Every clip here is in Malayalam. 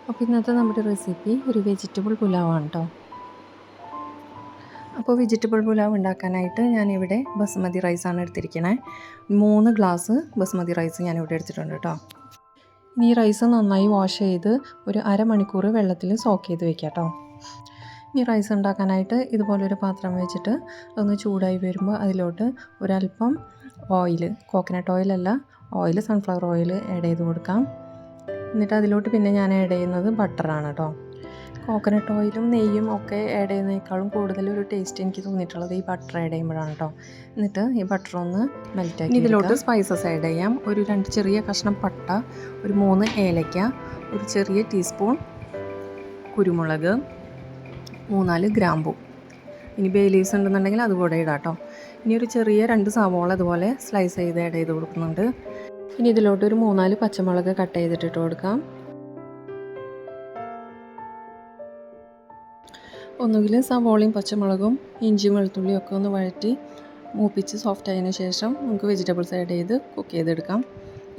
അപ്പോൾ ഇന്നത്തെ നമ്മുടെ റെസിപ്പി ഒരു വെജിറ്റബിൾ പുലാവാണ് കേട്ടോ. അപ്പോൾ വെജിറ്റബിൾ പുലാവ് ഉണ്ടാക്കാനായിട്ട് ഞാനിവിടെ ബസുമതി റൈസാണ് എടുത്തിരിക്കണേ. 3 ഗ്ലാസ് ബസുമതി റൈസ് ഞാനിവിടെ എടുത്തിട്ടുണ്ട് കേട്ടോ. ഇനി ഈ റൈസ് നന്നായി വാഷ് ചെയ്ത് ഒരു അരമണിക്കൂർ വെള്ളത്തിൽ സോക്ക് ചെയ്ത് വെക്കാം കേട്ടോ. ഈ റൈസ് ഉണ്ടാക്കാനായിട്ട് ഇതുപോലൊരു പാത്രം വെച്ചിട്ട് ഒന്ന് ചൂടായി വരുമ്പോൾ അതിലോട്ട് ഒരല്പം ഓയിൽ, കോക്കനട്ട് ഓയിലല്ല, ഓയിൽ സൺഫ്ലവർ ഓയിൽ ആഡ് ചെയ്ത് കൊടുക്കാം. എന്നിട്ട് അതിലോട്ട് പിന്നെ ഞാൻ ആഡ് ചെയ്യുന്നത് ബട്ടറാണ് കേട്ടോ. കോക്കനട്ട് ഓയിലും നെയ്യും ഒക്കെ ആഡ് ചെയ്യുന്നതിനേക്കാളും കൂടുതൽ ഒരു ടേസ്റ്റ് എനിക്ക് തോന്നിയിട്ടുള്ളത് ഈ ബട്ടർ ആഡ് ചെയ്യുമ്പോഴാണ് കേട്ടോ. എന്നിട്ട് ഈ ബട്ടർ ഒന്ന് മെൽറ്റാക്കി ഇതിലോട്ട് സ്പൈസസ് ആഡ് ചെയ്യാം. ഒരു 2 ചെറിയ കഷ്ണം പട്ട, ഒരു 3 ഏലയ്ക്ക, ഒരു ചെറിയ ടീസ്പൂൺ കുരുമുളക്, 3-4 ഗ്രാമ്പൂ. ഇനി ബേ ലീവ്സ് ഉണ്ടെന്നുണ്ടെങ്കിൽ അതുകൂടെ ഇടാം കേട്ടോ. ഇനി ഒരു ചെറിയ 2 സവോള അതുപോലെ സ്ലൈസ് ചെയ്ത് ആഡ് ചെയ്ത് കൊടുക്കുന്നുണ്ട്. ഇനി ഇതിലോട്ട് ഒരു 3-4 പച്ചമുളക് കട്ട് ചെയ്തിട്ട് കൊടുക്കാം. ഒന്നുകിൽ സവോളയും പച്ചമുളകും ഇഞ്ചിയും വെളുത്തുള്ളിയും ഒക്കെ ഒന്ന് വഴറ്റി മൂപ്പിച്ച് സോഫ്റ്റ് ആയതിനു ശേഷം നമുക്ക് വെജിറ്റബിൾസ് ആഡ് ചെയ്ത് കുക്ക് ചെയ്തെടുക്കാം.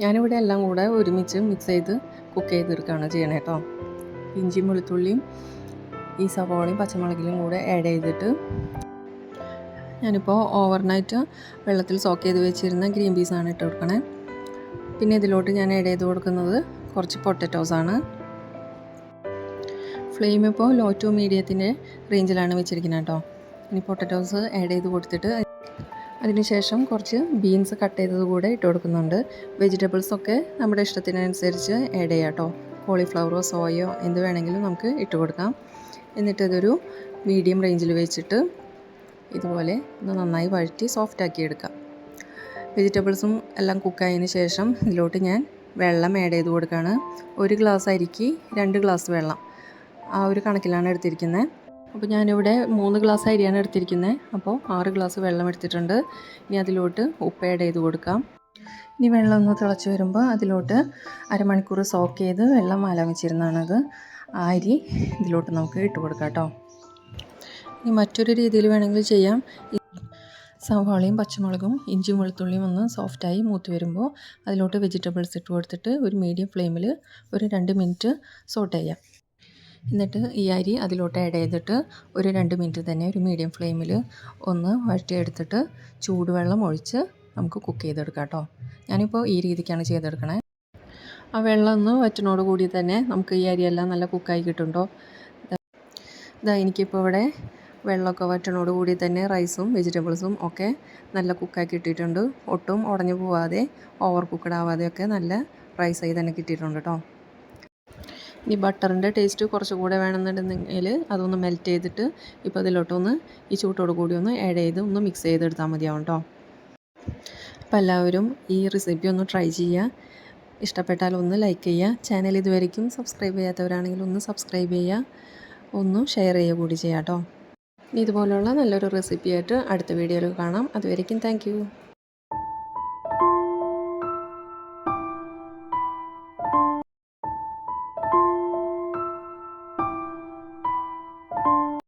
ഞാനിവിടെ എല്ലാം കൂടെ ഒരുമിച്ച് മിക്സ് ചെയ്ത് കുക്ക് ചെയ്തെടുക്കുകയാണ് ചെയ്യണേ കേട്ടോ. ഇഞ്ചിയും വെളുത്തുള്ളിയും ഈ സവോളയും പച്ചമുളകിലും കൂടെ ആഡ് ചെയ്തിട്ട് ഞാനിപ്പോൾ ഓവർനൈറ്റ് വെള്ളത്തിൽ സോക്ക് ചെയ്ത് വെച്ചിരുന്ന ഗ്രീൻ പീസാണ് ഇട്ട് കൊടുക്കണേ. പിന്നെ ഇതിലോട്ട് ഞാൻ ആഡ് ചെയ്ത് കൊടുക്കുന്നത് കുറച്ച് പൊട്ടറ്റോസാണ്. ഫ്ലെയിം ഇപ്പോൾ ലോ ടു മീഡിയത്തിൻ്റെ റേഞ്ചിലാണ് വെച്ചിരിക്കുന്നത് കേട്ടോ. ഇനി പൊട്ടറ്റോസ് ആഡ് ചെയ്ത് കൊടുത്തിട്ട് അതിനുശേഷം കുറച്ച് ബീൻസ് കട്ട് ചെയ്തത് കൂടെ ഇട്ട് കൊടുക്കുന്നുണ്ട്. വെജിറ്റബിൾസൊക്കെ നമ്മുടെ ഇഷ്ടത്തിനനുസരിച്ച് ആഡ് ചെയ്യാം കേട്ടോ. കോളിഫ്ലവറോ സോയോ എന്ത് വേണമെങ്കിലും നമുക്ക് ഇട്ട് കൊടുക്കാം. എന്നിട്ടിതൊരു മീഡിയം റേഞ്ചിൽ വെച്ചിട്ട് ഇതുപോലെ ഒന്ന് നന്നായി വഴറ്റി സോഫ്റ്റാക്കി എടുക്കാം. വെജിറ്റബിൾസും എല്ലാം കുക്കായതിന് ശേഷം ഇതിലോട്ട് ഞാൻ വെള്ളം ആഡ് ചെയ്ത് കൊടുക്കുകയാണ്. 1 ഗ്ലാസ് അരിക്ക് 2 ഗ്ലാസ് വെള്ളം, ആ ഒരു കണക്കിലാണ് എടുത്തിരിക്കുന്നത്. അപ്പോൾ ഞാനിവിടെ 3 ഗ്ലാസ് അരിയാണ് എടുത്തിരിക്കുന്നത്. അപ്പോൾ 6 ഗ്ലാസ് വെള്ളം എടുത്തിട്ടുണ്ട്. ഇനി അതിലോട്ട് ഉപ്പ് ആഡ് ചെയ്ത് കൊടുക്കാം. ഇനി വെള്ളം ഒന്ന് തിളച്ച് വരുമ്പോൾ അതിലോട്ട് അരമണിക്കൂർ സോക്ക് ചെയ്ത് വെള്ളം മാലാൻ വെച്ചിരുന്നതാണത്. ആ അരി ഇതിലോട്ട് നമുക്ക് ഇട്ട് കൊടുക്കാം കേട്ടോ. ഇനി മറ്റൊരു രീതിയിൽ വേണമെങ്കിൽ ചെയ്യാം. സവാളയും പച്ചമുളകും ഇഞ്ചിയും വെളുത്തുള്ളിയും ഒന്ന് സോഫ്റ്റായി മൂത്ത് വരുമ്പോൾ അതിലോട്ട് വെജിറ്റബിൾസ് ഇട്ട് കൊടുത്തിട്ട് ഒരു മീഡിയം ഫ്ലെയിമിൽ ഒരു 2 മിനിറ്റ് സോട്ട് ചെയ്യാം. എന്നിട്ട് ഈ അരി അതിലോട്ട് ആഡ് ചെയ്തിട്ട് ഒരു 2 മിനിറ്റ് തന്നെ ഒരു മീഡിയം ഫ്ലെയിമിൽ ഒന്ന് വഴറ്റിയെടുത്തിട്ട് ചൂടുവെള്ളം ഒഴിച്ച് നമുക്ക് കുക്ക് ചെയ്തെടുക്കാം കേട്ടോ. ഞാനിപ്പോൾ ഈ രീതിക്കാണ് ചെയ്തെടുക്കണേ. ആ വെള്ളം ഒന്ന് വറ്റിനോട് കൂടി തന്നെ നമുക്ക് ഈ അരിയെല്ലാം നല്ല കുക്കായി കിട്ടുന്നുണ്ടോ. ഇതാ എനിക്കിപ്പോൾ ഇവിടെ വെള്ളമൊക്കെ വറ്റണോട് കൂടി തന്നെ റൈസും വെജിറ്റബിൾസും ഒക്കെ നല്ല കുക്കായി കിട്ടിയിട്ടുണ്ട്. ഒട്ടും ഉടഞ്ഞു പോവാതെ ഓവർ കുക്കഡ് ആവാതെയൊക്കെ നല്ല റൈസായി തന്നെ കിട്ടിയിട്ടുണ്ട് കേട്ടോ. ഇനി ബട്ടറിൻ്റെ ടേസ്റ്റ് കുറച്ചുകൂടെ വേണമെന്നുണ്ടെങ്കിൽ അതൊന്ന് മെൽറ്റ് ചെയ്തിട്ട് ഇപ്പോൾ അതിലോട്ടൊന്ന് ഈ ചൂട്ടോട് കൂടി ഒന്ന് ആഡ് ചെയ്ത് ഒന്ന് മിക്സ് ചെയ്തെടുത്താൽ മതിയാവും കേട്ടോ. അപ്പോൾ എല്ലാവരും ഈ റെസിപ്പി ഒന്ന് ട്രൈ ചെയ്യുക. ഇഷ്ടപ്പെട്ടാൽ ഒന്ന് ലൈക്ക് ചെയ്യുക. ചാനൽ ഇതുവരെയ്ക്കും സബ്സ്ക്രൈബ് ചെയ്യാത്തവരാണെങ്കിൽ ഒന്ന് സബ്സ്ക്രൈബ് ചെയ്യുക, ഒന്ന് ഷെയർ ചെയ്യുക കൂടി ചെയ്യാം കേട്ടോ. ഇതുപോലുള്ള നല്ലൊരു റെസിപ്പിയായിട്ട് അടുത്ത വീഡിയോയിൽ കാണാം. അതുവരെയ്ക്കും താങ്ക് യു.